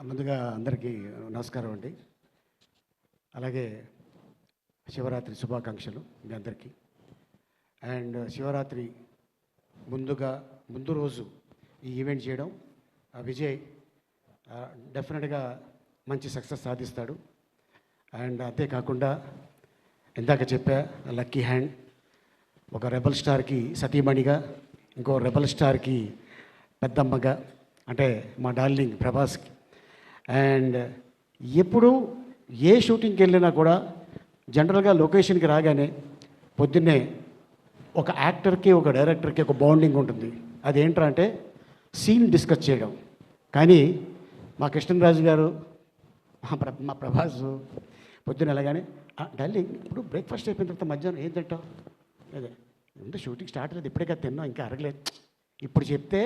ముందుగా అందరికీ నమస్కారం అండి. అలాగే శివరాత్రి శుభాకాంక్షలు మీ అందరికీ. అండ్ శివరాత్రి ముందు రోజు ఈ ఈవెంట్ చేయడం విజయ్ డెఫినెట్గా మంచి సక్సెస్ సాధిస్తాడు. అండ్ అంతేకాకుండా ఇందాక చెప్పా లక్కీ హ్యాండ్ ఒక రెబల్ స్టార్కి సతీమణిగా, ఇంకో రెబల్ స్టార్కి పెద్దమ్మగా, అంటే మా డార్లింగ్ ప్రభాస్కి. అండ్ ఎప్పుడు ఏ షూటింగ్కి వెళ్ళినా కూడా జనరల్గా లొకేషన్కి రాగానే పొద్దున్నే ఒక యాక్టర్కి ఒక డైరెక్టర్కి ఒక బాండింగ్ ఉంటుంది. అదేంట్రా అంటే సీన్ డిస్కస్ చేయడం. కానీ మా కృష్ణరాజు గారు మా ప్రభాస్ పొద్దున్న వెళ్ళగానే డార్లింగ్ ఇప్పుడు బ్రేక్ఫాస్ట్ అయిపోయిన తర్వాత మధ్యాహ్నం ఏం తింటావు? అదే ముందు షూటింగ్ స్టార్ట్ అయ్యేది ఇప్పుడే కదా తిన్నాం, ఇంకా అరగలేదు. ఇప్పుడు చెప్తే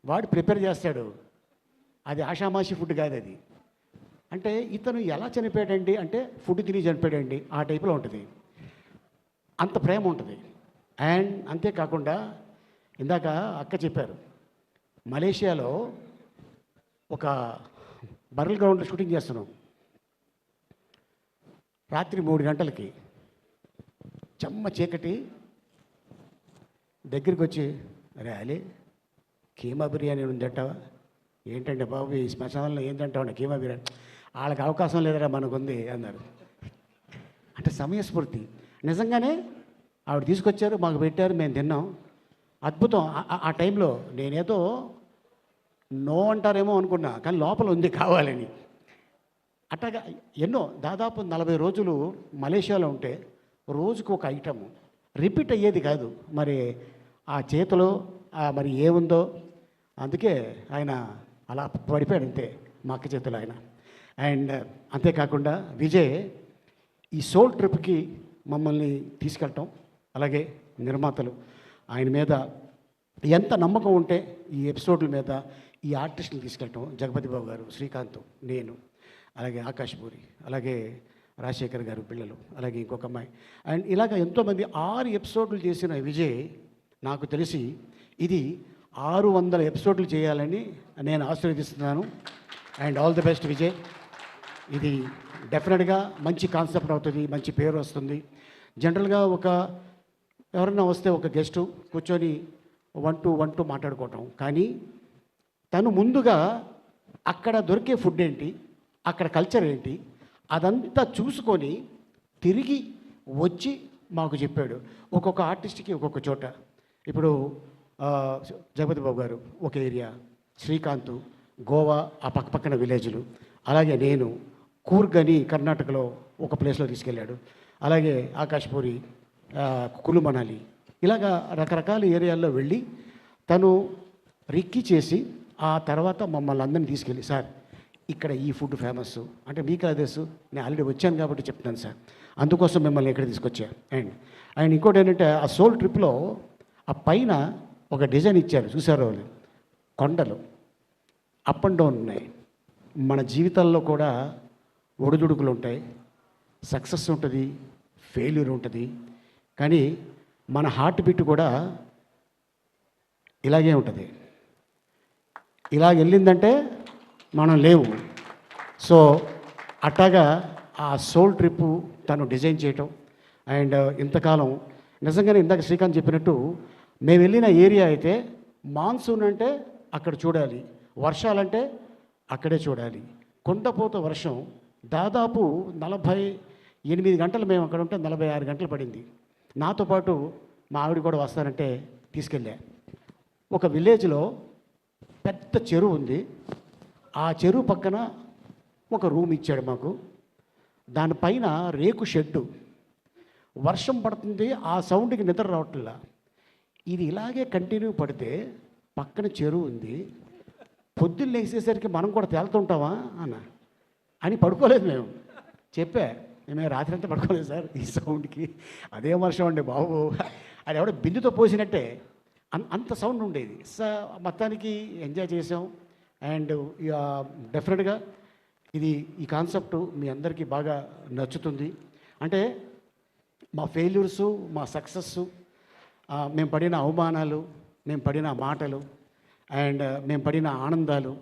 వాడు ప్రిపేర్ చేస్తాడు. అది ఆషామాషి ఫుడ్ కాదు అది. అంటే ఇతను ఎలా చనిపోయాడండి అంటే ఫుడ్ తిని చనిపోయాడండి, ఆ టైప్లో ఉంటుంది. అంత ప్రేమ ఉంటుంది. అండ్ అంతేకాకుండా ఇందాక అక్క చెప్పారు, మలేషియాలో ఒక బర్రెల్ గ్రౌండ్లో షూటింగ్ చేస్తున్నాం. రాత్రి 3 గంటలకి చెమ్మ చీకటి. దగ్గరికి వచ్చి అరే అలీ కీమా బిర్యానీ ఉందంటావా? ఏంటంటే బాబు ఈ శ్మశానంలో ఏం తింటావు కీమా బిర్యానీ? వాళ్ళకి అవకాశం లేదరా మనకుంది అన్నారు. అంటే సమయస్ఫూర్తి. నిజంగానే ఆవిడ తీసుకొచ్చారు, మాకు పెట్టారు, మేము తిన్నాం. అద్భుతం. ఆ టైంలో నేనేదో నో అంటారేమో అనుకున్నా, కానీ లోపల ఉంది కావాలని. అట్లాగా ఎన్నో దాదాపు 40 రోజులు మలేషియాలో ఉంటే రోజుకు ఒక ఐటము రిపీట్ అయ్యేది కాదు. మరి ఆ చేతిలో మరి ఏముందో, అందుకే ఆయన అలా పడిపోయాడు అంతే, మా అక్క చేతిలో ఆయన. అండ్ అంతేకాకుండా విజయ్ ఈ సోల్ ట్రిప్కి మమ్మల్ని తీసుకెళ్ళటం, అలాగే నిర్మాతలు ఆయన మీద ఎంత నమ్మకం ఉంటే ఈ ఎపిసోడ్ల మీద ఈ ఆర్టిస్టులు తీసుకెళ్ళటం, జగపతి బాబు గారు, శ్రీకాంత్, నేను, అలాగే ఆకాష్ పూరి, అలాగే రాజశేఖర్ గారు పిల్లలు, అలాగే ఇంకొక అమ్మాయి. అండ్ ఇలాగ ఎంతోమంది 6 ఎపిసోడ్లు చేసిన విజయ్ నాకు తెలిసి ఇది 600 ఎపిసోడ్లు చేయాలని నేను ఆశీర్వదిస్తున్నాను. And all the best Vijay. ఇది డెఫినెట్గా మంచి కాన్సెప్ట్ అవుతుంది, మంచి పేరు వస్తుంది. జనరల్గా ఎవరన్నా వస్తే ఒక గెస్టు కూర్చొని 1-2 మాట్లాడుకోవటం, కానీ తను ముందుగా అక్కడ దొరికే ఫుడ్ ఏంటి, అక్కడ కల్చర్ ఏంటి, అదంతా చూసుకొని తిరిగి వచ్చి మాకు చెప్పాడు. ఒక్కొక్క ఆర్టిస్ట్కి ఒక్కొక్క చోట. ఇప్పుడు జగపతి బాబు గారు ఒక ఏరియా, శ్రీకాంత్ గోవా ఆ పక్కపక్కన విలేజ్లు, అలాగే నేను కూర్గ్ అని కర్ణాటకలో ఒక ప్లేస్లో తీసుకెళ్ళాడు, అలాగే ఆకాష్ పూరి కులు మనాలి, ఇలాగా రకరకాల ఏరియాల్లో వెళ్ళి తను రిక్కీ చేసి ఆ తర్వాత మమ్మల్ని అందరినీ తీసుకెళ్ళి, సార్ ఇక్కడ ఈ ఫుడ్ ఫేమస్ అంటే మీకు అదే తెలుసు, నేను ఆల్రెడీ వచ్చాను కాబట్టి చెప్తున్నాను సార్, అందుకోసం మిమ్మల్ని ఇక్కడ తీసుకొచ్చా. అండ్ ఇంకోటి ఏంటంటే ఆ సోల్ ట్రిప్లో ఆ పైన ఒక డిజైన్ ఇచ్చారు, చూసారు వాళ్ళు, కొండలు అప్ అండ్ డౌన్ ఉన్నాయి. మన జీవితాల్లో కూడా ఒడిదుడుకులు ఉంటాయి, సక్సెస్ ఉంటుంది, ఫెయిల్యూర్ ఉంటుంది, కానీ మన హార్ట్ బీట్ కూడా ఇలాగే ఉంటుంది. ఇలా వెళ్ళిందంటే మనం లేవు. సో అట్టాగా ఆ సోల్ ట్రిప్పు తను డిజైన్ చేయటం. అండ్ ఇంతకాలం నిజంగానే ఇందాక శ్రీకాంత్ చెప్పినట్టు మేము వెళ్ళిన ఏరియా అయితే మాన్సూన్ అంటే అక్కడ చూడాలి, వర్షాలంటే అక్కడే చూడాలి. కుండపోత వర్షం దాదాపు 48 గంటలు మేము అక్కడ ఉంటే 46 గంటలు పడింది. నాతో పాటు మా ఆవిడ కూడా వస్తానంటే తీసుకెళ్ళా. ఒక విలేజ్లో పెద్ద చెరువు ఉంది, ఆ చెరువు పక్కన ఒక రూమ్ ఇచ్చాడు మాకు. దానిపైన రేకు షెడ్డు. వర్షం పడుతుంది, ఆ సౌండ్కి నిద్ర రావట్లా. ఇది ఇలాగే కంటిన్యూ పడితే పక్కన చెరువు ఉంది, పొద్దున్న లేచేసరికి మనం కూడా తేలుతుంటామా అని పడుకోలేదు మేము. మేము రాత్రి అంతా పడుకోలేదు సార్ ఈ సౌండ్కి. అదే వర్షం అండి బాబు, అది ఎవడో బిందుతో పోసినట్టే అంత సౌండ్ ఉండేది. మొత్తానికి ఎంజాయ్ చేసాం. అండ్ డెఫినెట్గా ఈ కాన్సెప్ట్ మీ అందరికీ బాగా నచ్చుతుంది. అంటే మా ఫెయిల్యూర్సు, మా సక్సెస్సు, మేము పడిన అవమానాలు, మేము పడిన మాటలు, అండ్ మేము పడిన ఆనందాలు,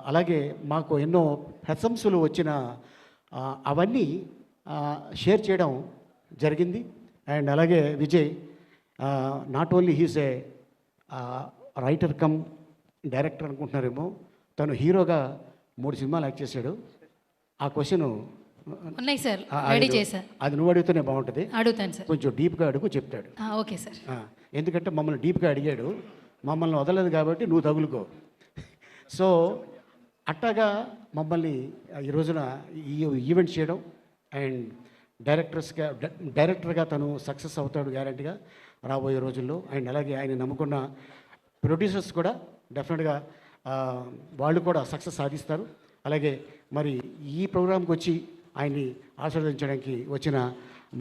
అలాగే మాకు ఎన్నో ప్రశంసలు వచ్చిన అవన్నీ షేర్ చేయడం జరిగింది. అండ్ అలాగే Vijay not only he's A writer cum director అనుకుంటున్నారేమో, తను హీరోగా 3 సినిమాలు యాక్ట్ చేశాడు. ఆ క్వశ్చన్ ఉన్నాయి సార్, రెడీ చేశారు. అది నువ్వు అడిగితేనే బాగుంటుంది. అడుగుతాను సార్. కొంచెం డీప్గా అడుగు, చెప్తాడు. Okay sir. ఎందుకంటే మమ్మల్ని డీప్గా అడిగాడు, మమ్మల్ని వదలలేదు కాబట్టి నువ్వు తగులుకో. సో అట్టాగా మమ్మల్ని ఈ రోజున ఈ ఈవెంట్ చేయడం అండ్ డైరెక్టర్గా తను సక్సెస్ అవుతాడు గ్యారంటీగా రాబోయే రోజుల్లో. అండ్ అలాగే ఆయన నమ్ముకున్న ప్రొడ్యూసర్స్ కూడా డెఫినెట్గా వాళ్ళు కూడా సక్సెస్ సాధిస్తారు. అలాగే మరి ఈ ప్రోగ్రాంకి వచ్చి ఆయన్ని ఆశీర్వదించడానికి వచ్చిన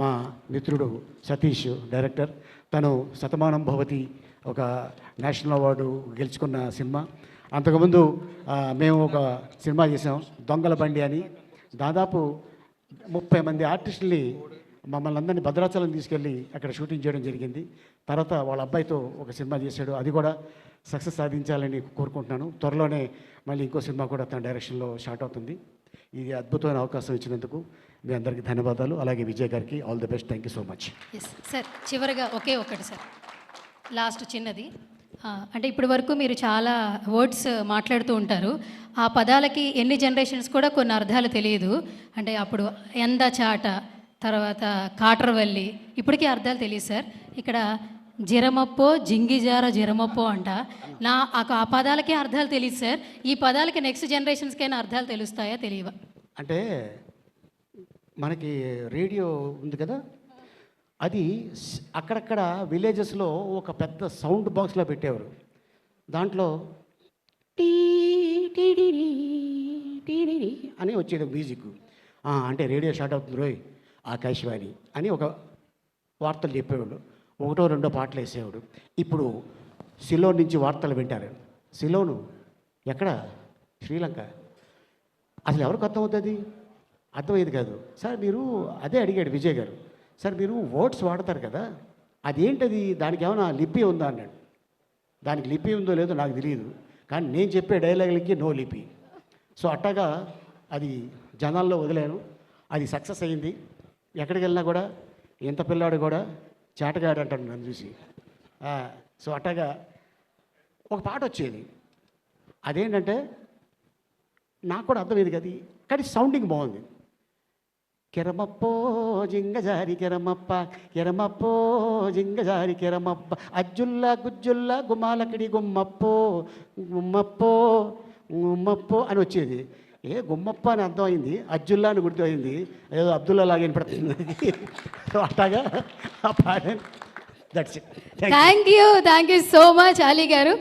మా మిత్రుడు సతీష్ డైరెక్టర్, తను శతమానం భవతి ఒక నేషనల్ అవార్డు గెలుచుకున్న సినిమా. అంతకుముందు మేము ఒక సినిమా చేసాం దొంగల బండి అని. దాదాపు 30 మంది ఆర్టిస్టుల్ని మమ్మల్ని అందరినీ భద్రాచలం తీసుకెళ్ళి అక్కడ షూటింగ్ చేయడం జరిగింది. తర్వాత వాళ్ళ అబ్బాయితో ఒక సినిమా చేశాడు, అది కూడా సక్సెస్ సాధించాలని కోరుకుంటున్నాను. త్వరలోనే మళ్ళీ ఇంకో సినిమా కూడా తన డైరెక్షన్లో స్టార్ట్ అవుతుంది. ఇది అద్భుతమైన అవకాశం ఇచ్చినందుకు మీ అందరికీ ధన్యవాదాలు. అలాగే విజయ్ గారికి all the best. Thank you so much. Yes sir, చివరిగా ఒకే ఒకటి సార్, లాస్ట్ చిన్నది. అంటే ఇప్పటి వరకు మీరు చాలా వర్డ్స్ మాట్లాడుతూ ఉంటారు. ఆ పదాలకి ఎన్ని జనరేషన్స్ కూడా కొన్ని అర్థాలు తెలియదు. అంటే అప్పుడు ఎంద చాట, తర్వాత కాటరవల్లి, ఇప్పటికీ అర్థాలు తెలియదు సార్. ఇక్కడ జిరమప్పో జింగిజార జిరమప్పో అంట. ఆ పదాలకే అర్థాలు తెలియదు సార్. ఈ పదాలకి నెక్స్ట్ జనరేషన్స్కైనా అర్థాలు తెలుస్తాయా, తెలియవా? అంటే మనకి రేడియో ఉంది కదా, అది అక్కడక్కడ విలేజెస్లో ఒక పెద్ద సౌండ్ బాక్స్లో పెట్టేవారు. దాంట్లో టీ టీడీ టీడీ అని వచ్చేది మ్యూజిక్. అంటే రేడియో స్టార్ట్ అవుతుంది రోయ్ ఆకాశవాణి అని ఒక వార్తలు చెప్పేవాడు. 1, 2 పాటలు వేసేవాడు. ఇప్పుడు సిలోన్ నుంచి వార్తలు వింటారు. సిలోను ఎక్కడ? శ్రీలంక. అసలు ఎవరికి అర్థమవుతుంది? అర్థమయ్యేది కాదు సార్. మీరు అదే అడిగాడు విజయ్ గారు, సార్ మీరు వర్డ్స్ వాడతారు కదా, అదేంటది, దానికి ఏమైనా లిపి ఉందా అన్నాడు. దానికి లిపి ఉందో లేదో నాకు తెలియదు, కానీ నేను చెప్పే డైలాగులకి నో లిపి. సో అట్టాగా అది జనాల్లో వదిలేను, అది సక్సెస్ అయ్యింది. ఎక్కడికి వెళ్ళినా కూడా ఎంత పిల్లాడు కూడా చేటగాడు అంటాడు నన్ను చూసి. సో అట్టాగా ఒక పాట వచ్చేది, అదేంటంటే నాకు కూడా అర్థమైంది కదా, కానీ సౌండింగ్ బాగుంది. కెరమప్పో జింగజారి కెరమప్ప, కెరమప్పో జింగజారి కెరమప్ప, అజ్జుల్లా గుజ్జుల్లా గుమ్మాలకిడి గుమ్మప్పో గుమ్మప్పో గుమ్మప్పో అని వచ్చేది. గుమ్మప్ప అని అర్థమైంది, అజ్జుల్లా అని గుర్తయింది, ఏదో అబ్దుల్లా లాగా వినపడుతుంది. అట్లాగా ఆ పాట. That's it. Thank you so much Ali గారు.